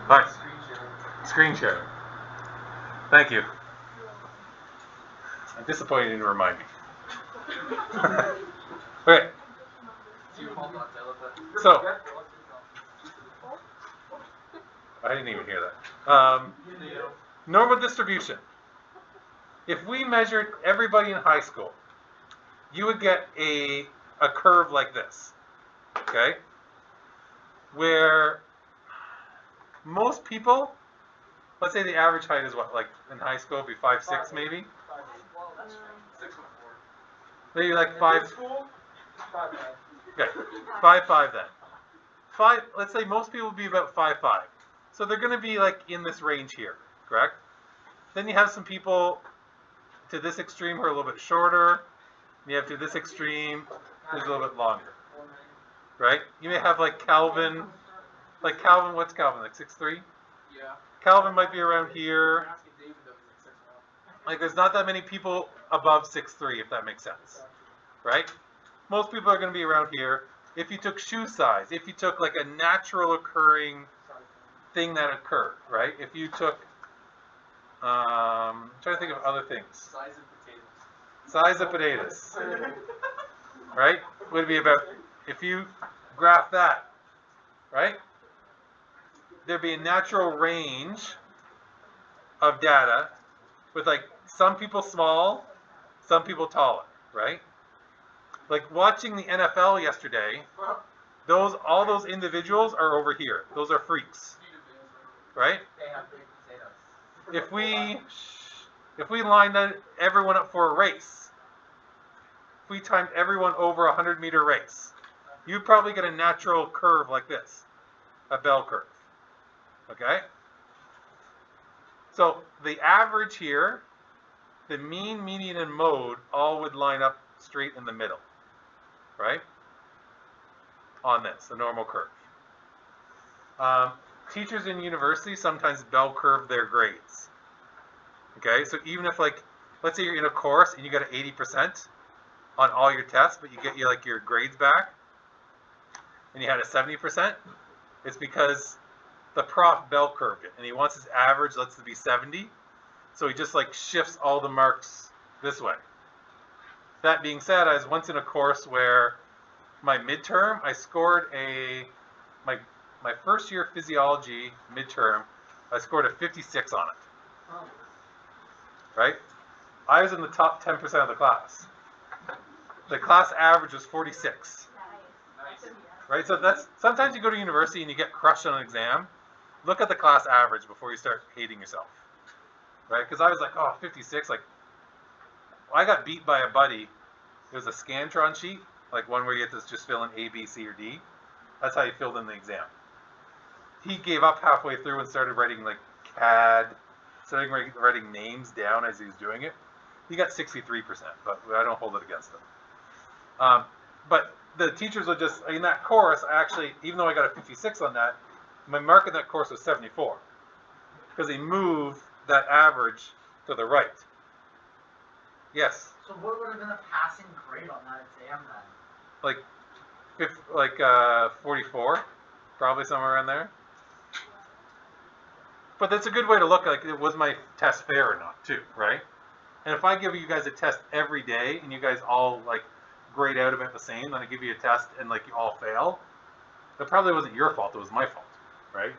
All right. Screen share. Thank you. I'm disappointed you didn't remind me. Okay. So, I didn't even hear that. Normal distribution. If we measured everybody in high school, you would get a curve like this, okay? Where most people, let's say the average height is what, like in high school, it'd be 5'6" maybe? Maybe like 5. Okay, 5'5" then. Let's say most people would be about 5'5". So they're going to be like in this range here, correct? Then you have some people to this extreme who are a little bit shorter. You have to this extreme who's a little bit longer, right? You may have like Calvin. Like Calvin, what's Calvin? Like 6'3"? Yeah. Calvin might be around here. Like there's not that many people above 6'3", if that makes sense, right? Most people are going to be around here. If you took shoe size, if you took like a natural occurring thing that occurred, right? If you took, I'm trying to think of other things. Size of potatoes, right? Would be about, if you graph that, right? There'd be a natural range of data with like some people small, some people taller, right? Like watching the NFL yesterday, all those individuals are over here. Those are freaks, right? If we lined everyone up for a race, if we timed everyone over a 100-meter race, you'd probably get a natural curve like this, a bell curve. Okay? So the average here, the mean, median, and mode all would line up straight in the middle, right? On this, the normal curve. Teachers in university sometimes bell curve their grades. Okay, so even if like, let's say you're in a course and you got an 80% on all your tests, but you get your grades back, and you had a 70%, it's because the prof bell curved it, and he wants his average, let's be 70, so he just like shifts all the marks this way. That being said, I was once in a course where my midterm, I scored my first year physiology midterm, I scored a 56 on it. Right? I was in the top 10% of the class. The class average was 46. Right? So that's, sometimes you go to university and you get crushed on an exam. Look at the class average before you start hating yourself. Right? Because I was like, oh, 56. Like, I got beat by a buddy. It was a Scantron sheet, like one where you have to just fill in A, B, C, or D. That's how you filled in the exam. He gave up halfway through and started writing like CAD, started writing names down as he was doing it. He got 63%, but I don't hold it against him. But the teachers would just, in that course, I actually, even though I got a 56 on that, my mark in that course was 74. Because he moved that average to the right. Yes? So what would have been a passing grade on that exam then? Like 44, probably somewhere around there. But that's a good way to look at, like, was my test fair or not, too, right? And if I give you guys a test every day and you guys all like grade out about the same, then I give you a test and like you all fail, that probably wasn't your fault, it was my fault, right?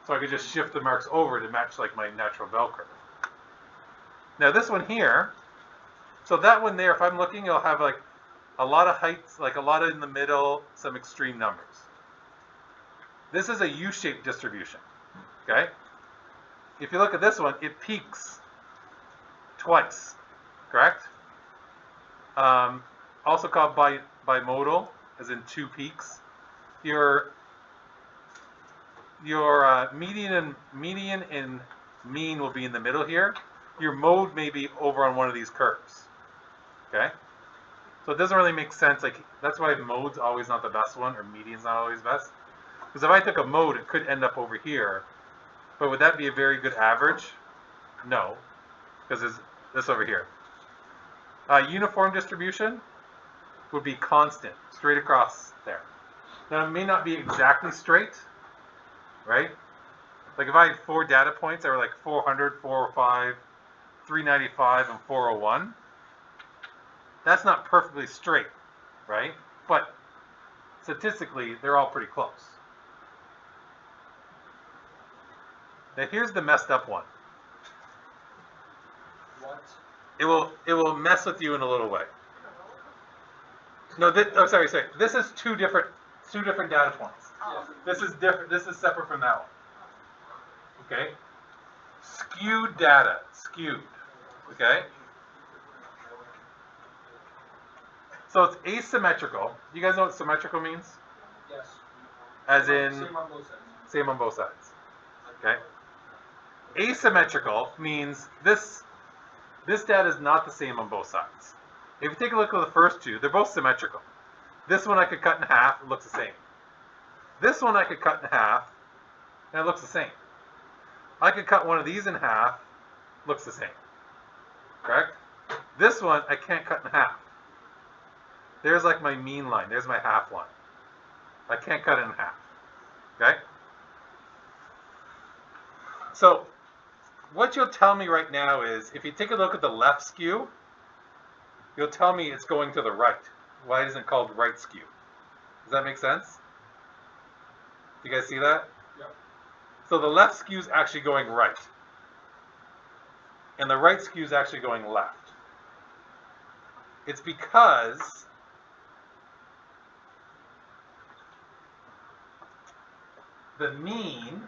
So I could just shift the marks over to match like my natural bell curve. Now this one here, so that one there, if I'm looking, it'll have like a lot of heights, like a lot in the middle, some extreme numbers. This is a U-shaped distribution, okay? If you look at this one, it peaks twice, correct? Also called bimodal, as in two peaks. Your median and mean will be in the middle here. Your mode may be over on one of these curves. Okay? So it doesn't really make sense. Like, that's why mode's always not the best one, or median's not always best. Because if I took a mode, it could end up over here. But would that be a very good average? No. Because there's this over here. Uniform distribution would be constant, straight across there. Now it may not be exactly straight, right? Like if I had 4 data points that were like 400, 405, 395, and 401, that's not perfectly straight, right? But statistically, they're all pretty close. Now here's the messed up one. What? It will mess with you in a little way. No, sorry. This is two different data points. Oh. This is different. This is separate from that one. Okay. Skewed data. Skewed. Okay. So it's asymmetrical. You guys know what symmetrical means? Yes. As in Same on both sides. same on both sides. Okay. Asymmetrical means this data is not the same on both sides. If you take a look at the first two, they're both symmetrical. This one I could cut in half, it looks the same. This one I could cut in half, and it looks the same. I could cut one of these in half, looks the same. Correct? This one I can't cut in half. There's like my mean line, there's my half line. I can't cut it in half. Okay? So, what you'll tell me right now is, if you take a look at the left skew, you'll tell me it's going to the right. Why isn't it called right skew? Does that make sense? Do you guys see that? Yep. So the left skew is actually going right. And the right skew is actually going left. It's because the mean,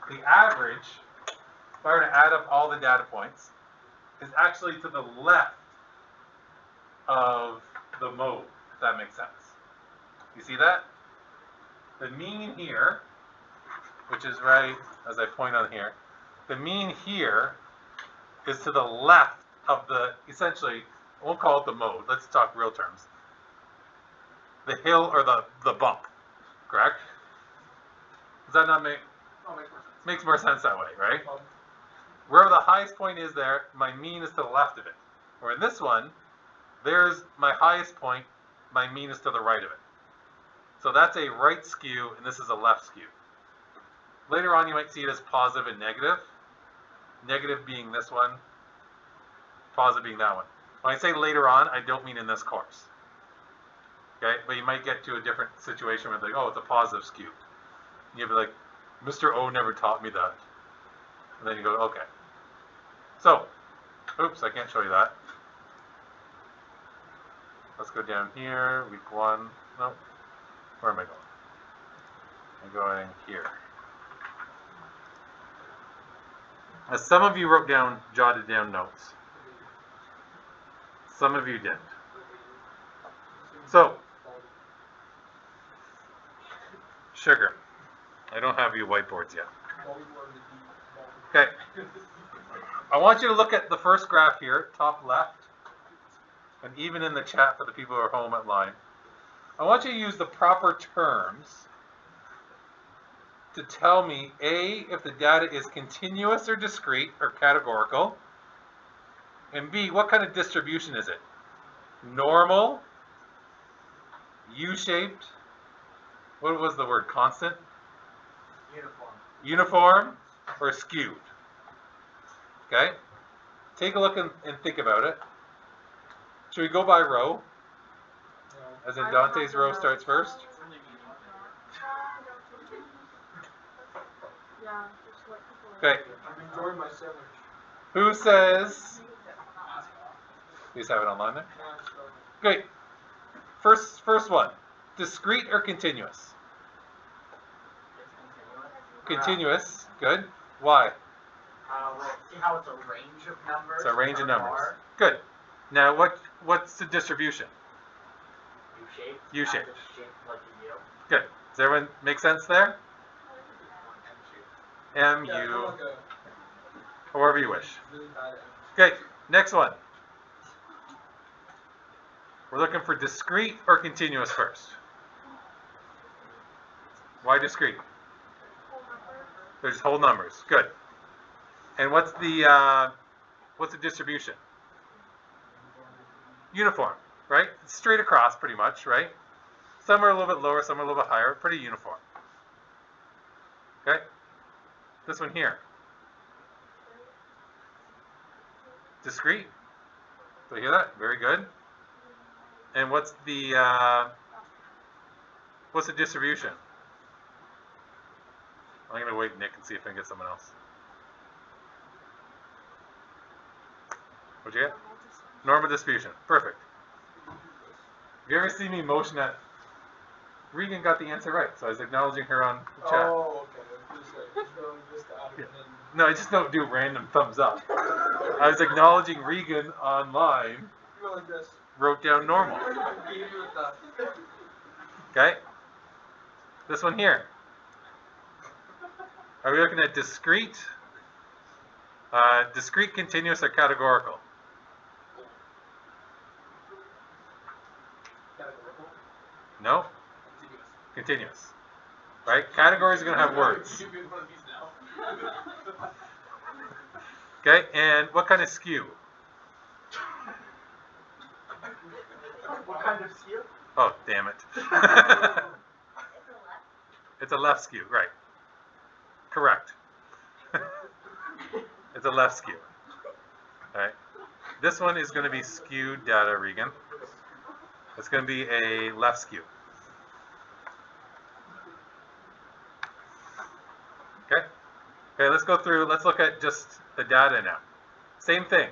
the average, if I were to add up all the data points, is actually to the left of the mode, if that makes sense. You see that? The mean here, which is right as I point on here, the mean here is to the left of the, essentially, I won't call it the mode, let's talk real terms. The hill or the bump, correct? Does that not make, Oh, makes more sense. makes more sense that way, right? Wherever the highest point is there, my mean is to the left of it. Or in this one, there's my highest point, my mean is to the right of it. So that's a right skew, and this is a left skew. Later on, you might see it as positive and negative. Negative being this one, positive being that one. When I say later on, I don't mean in this course. Okay, but you might get to a different situation where like, oh, it's a positive skew. And you'll be like, Mr. O never taught me that. And then you go, okay. So, oops, I can't show you that. Let's go down here, week 1. Nope. Where am I going? I'm going here. As some of you wrote down, jotted down notes. Some of you didn't. So, sugar. I don't have your whiteboards yet. Okay. I want you to look at the first graph here, top left, and even in the chat for the people who are home at line. I want you to use the proper terms to tell me, A, if the data is continuous or discrete or categorical, and B, what kind of distribution is it? Normal, U-shaped, what was the word, constant? Uniform. Uniform, or skewed? Okay? Take a look and think about it. Should we go by row? As in Dante's row starts first? Yeah, just what people Okay. I'm enjoying my sandwich. Who says? You just have it online there? Great. First one. Discrete or continuous? Continuous. Good. Why? Well, see how it's a range of numbers? It's a range of per numbers. bar? Good. Now, what's the distribution? U-shaped. U-shaped. Not just shaped like a U. Good. Does everyone make sense there? M, Yeah, U, like a however you wish. really bad Okay, next one. We're looking for discrete or continuous first. Why discrete? There's whole numbers. Good. And what's the distribution? Uniform, right? It's straight across pretty much, right? Some are a little bit lower, some are a little bit higher. Pretty uniform. Okay. This one here. Discrete. Do you hear that? Very good. And what's the distribution? I'm gonna wait, Nick, and see if I can get someone else. What'd you get? Normal distribution. Perfect. Have you ever seen me motion at? Regan got the answer right, so I was acknowledging her on the chat. Oh, okay. Just out of it. No, I just don't do random thumbs up. I was acknowledging Regan online. You go like this. Wrote down normal. Okay. This one here. Are we looking at discrete? Discrete, continuous, or categorical? Categorical. No? Continuous. Right? Categories are going to have words. You give me one of these now. Okay, and what kind of skew? What kind of skew? Oh, damn it. It's a left skew, right. Correct. It's a left skew. Alright. This one is going to be skewed data, Regan. It's going to be a left skew. Okay? Okay, let's go through, let's look at just the data now. Same thing.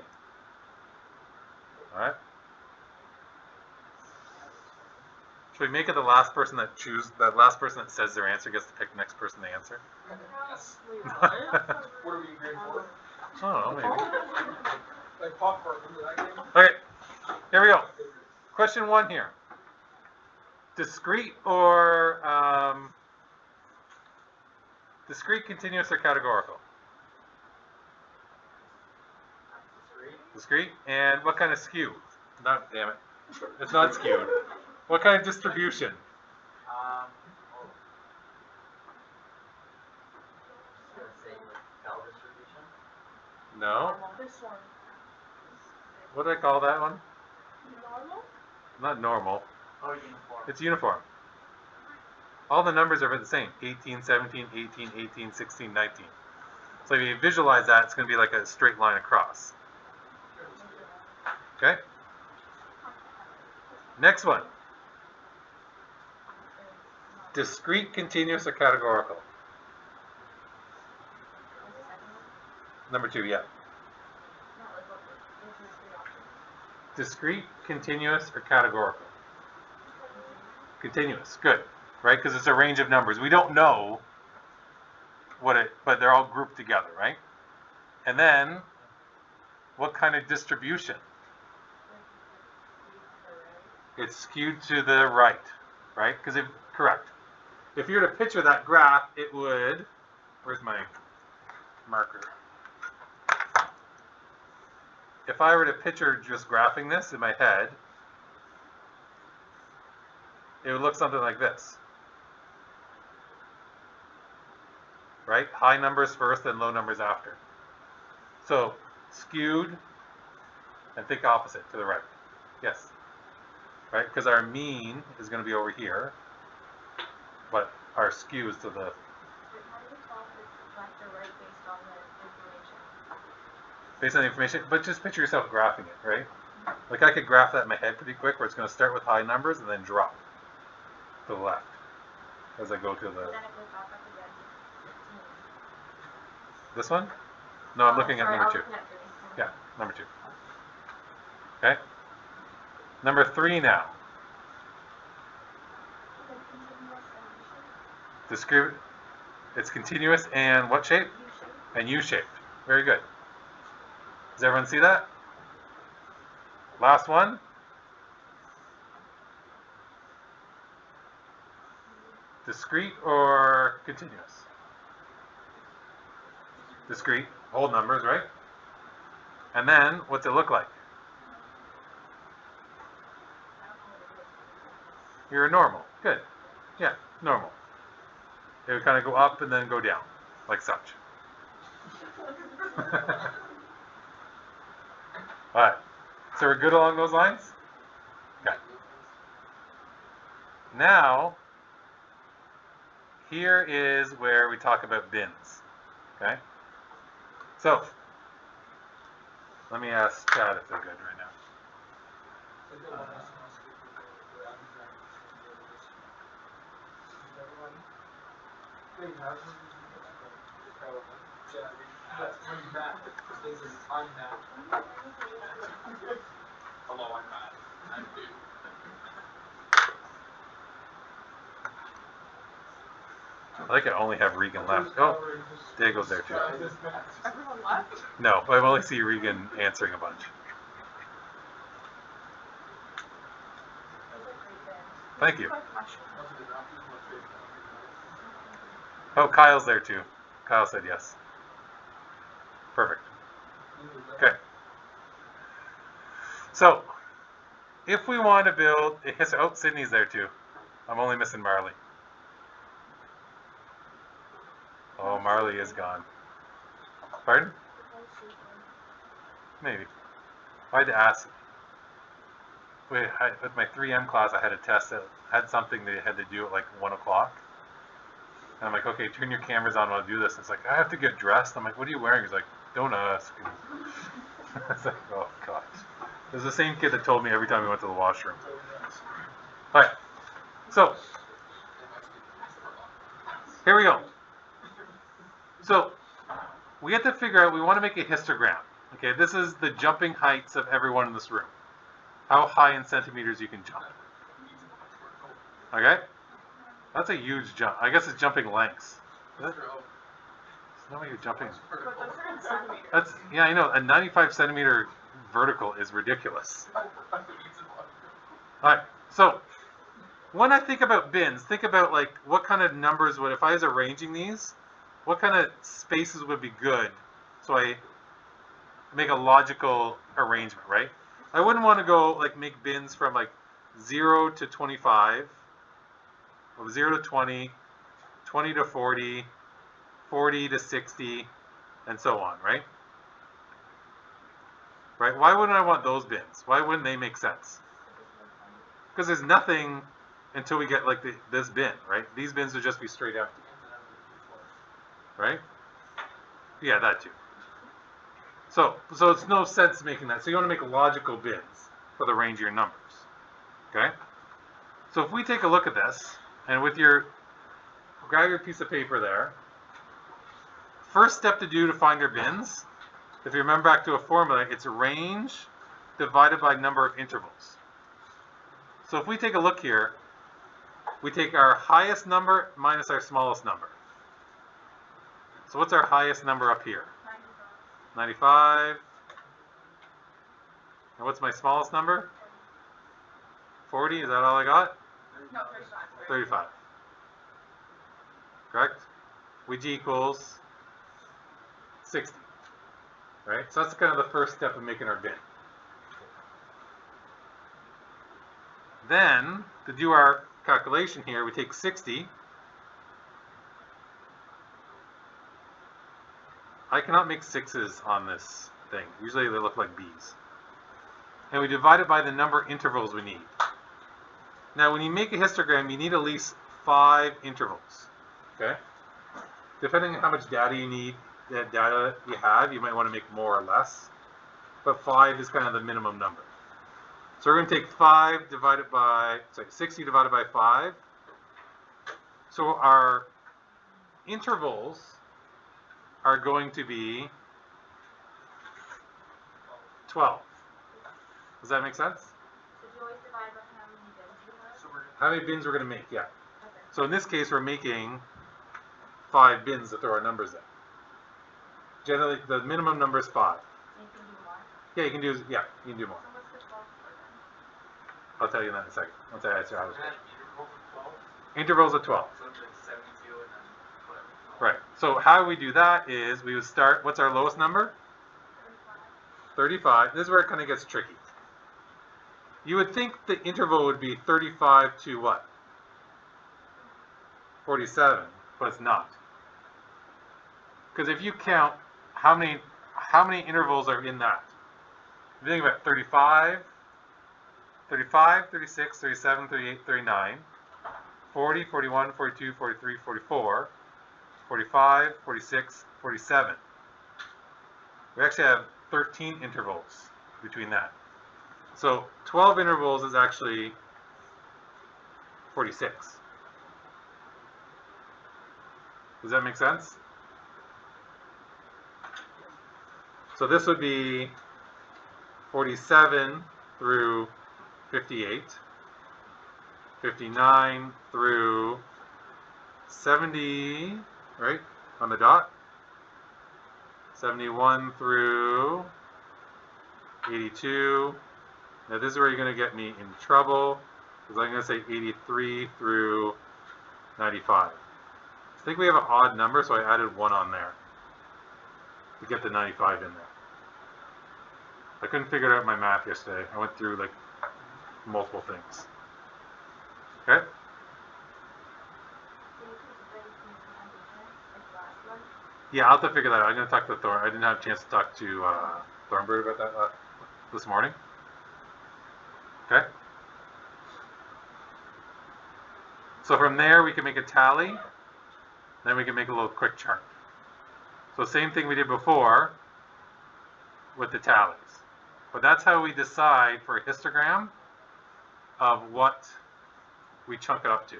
Alright? Should we make it the last person that says their answer gets to pick the next person to answer? Yes. What are we in grade 4? I don't know, maybe. Like popcorn, remember that game? Okay, here we go. Question 1 here. Discrete or discrete, continuous, or categorical? Discrete. And what kind of skew? Not, damn it. It's not skewed. What kind of distribution? Bell distribution. No. This one. What do I call that one? Normal? Not normal. Oh, uniform. It's uniform. All the numbers are the same. 18, 17, 18, 18, 16, 19. So if you visualize that, it's going to be like a straight line across. Okay? Next one. Discrete, continuous, or categorical? Number 2, yeah. Discrete, continuous, or categorical? Continuous, good, right? Because it's a range of numbers. We don't know but they're all grouped together, right? And then, what kind of distribution? It's skewed to the right, right? Because correct. If you were to picture that graph, it would, where's my marker? If I were to picture just graphing this in my head, it would look something like this. Right? High numbers first and low numbers after. So, skewed, and think opposite, to the right. Yes? Right? Because our mean is going to be over here, but our skew is to the... Based on the information, but just picture yourself graphing it, right? Like I could graph that in my head pretty quick, where it's going to start with high numbers and then drop to the left as I go to the... This one? No, I'm looking at number 2. Yeah, number 2. Okay? Number 3 now. Discrete. It's continuous and what shape? And U-shaped. Very good. Does everyone see that? Last one. Discrete or continuous? Discrete, whole numbers, right? And then, what's it look like? You're normal. Good. Yeah, normal. It would kind of go up and then go down, like such. Alright. So we're good along those lines? Okay. Now, here is where we talk about bins. Okay. So, let me ask Chad if they're good right now. Hello, I'm Matt. I'm Dude. I think I only have Regan left. Oh, Dago's there too. Everyone left? No, I only see Regan answering a bunch. Thank you. Oh, Kyle's there too. Kyle said yes. Perfect. Okay. So, if we want to build a history, oh, Sydney's there too. I'm only missing Marley. Oh, Marley is gone. Pardon? Maybe. I had to ask. Wait, with my 3M class, I had a test that had something they had to do at like 1 o'clock. And I'm like, okay, turn your cameras on while I do this. It's like, I have to get dressed. I'm like, what are you wearing? He's like, don't ask. It's like, oh, God. It was the same kid that told me every time we went to the washroom. All right. So, here we go. So, we have to figure out, we want to make a histogram. Okay, this is the jumping heights of everyone in this room. How high in centimeters you can jump. Okay? That's a huge jump. I guess it's jumping lengths. Is it? It's not what you're jumping. But those are in centimeters. That's, yeah, I know. A 95 centimeter vertical is ridiculous. Alright, so when I think about bins, think about like what kind of numbers would, if I was arranging these, what kind of spaces would be good so I make a logical arrangement, right? I wouldn't want to go like make bins from like 0 to 25, or 0 to 20, 20 to 40, 40 to 60, and so on, right? Right? Why wouldn't I want those bins? Why wouldn't they make sense? Because there's nothing until we get like this bin, right? These bins would just be straight empty, right? Yeah, that too. So it's no sense making that. So you want to make logical bins for the range of your numbers, okay? So if we take a look at this, and with your, grab your piece of paper there, first step to do to find your bins, if you remember back to a formula, it's range divided by number of intervals. So if we take a look here, we take our highest number minus our smallest number. So what's our highest number up here? 95. And what's my smallest number? 40. Is that all I got? No, 35. 35. Correct? Which equals 60. Right? So that's kind of the first step of making our bin. Then, to do our calculation here, we take 60. I cannot make 6s on this thing. Usually they look like B's. And we divide it by the number of intervals we need. Now, when you make a histogram, you need at least 5 intervals. Okay? Depending on how much data you need, that data you have, you might want to make more or less. But 5 is kind of the minimum number. So we're going to take 60 divided by 5. So our intervals are going to be 12. Does that make sense? So do you always divide by how many bins you have? How many bins we're going to make, yeah. Okay. So in this case, we're making 5 bins to throw our numbers in. Generally, the minimum number is 5. And you can do more. Yeah, you can do more. So what's the 12th one? I'll tell you that in a second. Once I answer how it's Intervals of 12. intervals of 12. So it's like 72 and then whatever. Right. So how we do that is we would start, what's our lowest number? 35. This is where it kind of gets tricky. You would think the interval would be 35 to what? 47, but it's not. Because if you count how many intervals are in that? If you think about 35, 36, 37, 38, 39, 40, 41, 42, 43, 44, 45, 46, 47. We actually have 13 intervals between that. So 12 intervals is actually 46. Does that make sense? So this would be 47 through 58, 59 through 70, right, on the dot, 71 through 82. Now this is where you're going to get me in trouble, because I'm going to say 83 through 95. I think we have an odd number, so I added 1 on there to get the 95 in there. I couldn't figure out my math yesterday. I went through like multiple things. Okay? Yeah, I'll have to figure that out. I'm going to talk to Thorn. I didn't have a chance to talk to Thornbird about that this morning. Okay? So from there, we can make a tally. Then we can make a little quick chart. So same thing we did before with the tallies. But that's how we decide for a histogram of what we chunk it up to.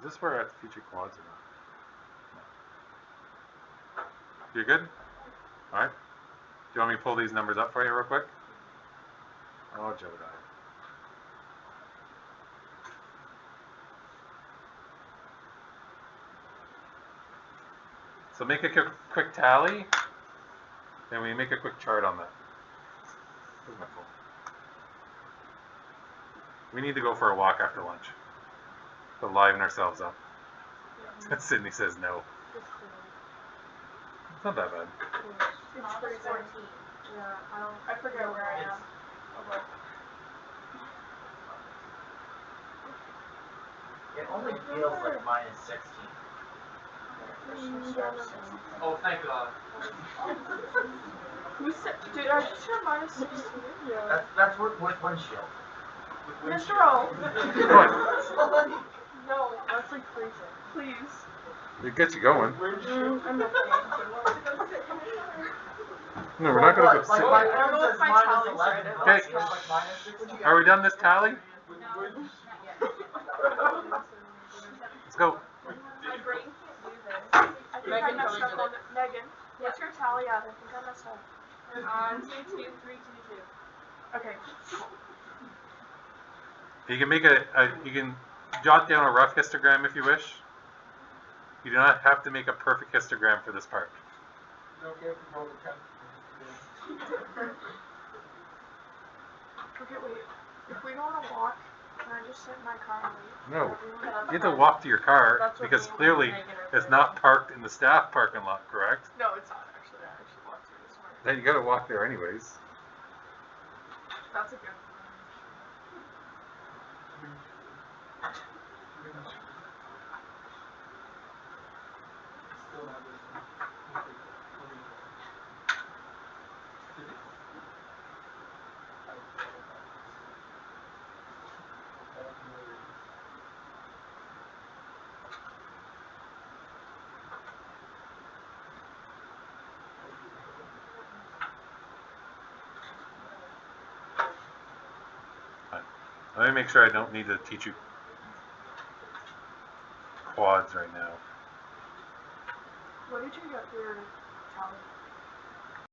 Is this where I have to feature quads or not? No. You're good? Alright. Do you want me to pull these numbers up for you real quick? Oh, Jedi. So make a quick tally, then we make a quick chart on that. Where's my phone? We need to go for a walk after lunch to liven ourselves up. Sydney says no. It's not that bad. It's pretty 14. Yeah, I forget where I am. Okay. It only feels like minus 16. Oh, thank God. Who said? Did I just hear minus 16? Yeah. That's with windshield. Mr. O. What? No, that's like freezing. Please. It gets you going. I'm not No, we're not going to go Like sit. my I don't know phone if says my minus tally's 11, right. but it Okay. feels like minus 16. Are we done this tally? No, not yet. Let's go. My brain can't do this. I think Megan I messed totally up did on it. Megan. What's your tally at? I think I messed up. 22322. Okay. You can make you can jot down a rough histogram if you wish. You do not have to make a perfect histogram for this part. Okay, wait. If we go on a walk, can I just sit in my car and wait? No. for everyone? You have to walk to your car That's what because me and clearly Megan are it's doing. not parked in the staff parking lot, correct? No, it's not actually. I actually walked through this morning. Then you got to walk there anyways. That's a good one. Let me make sure I don't need to teach you quads right now. What did you get for your tally?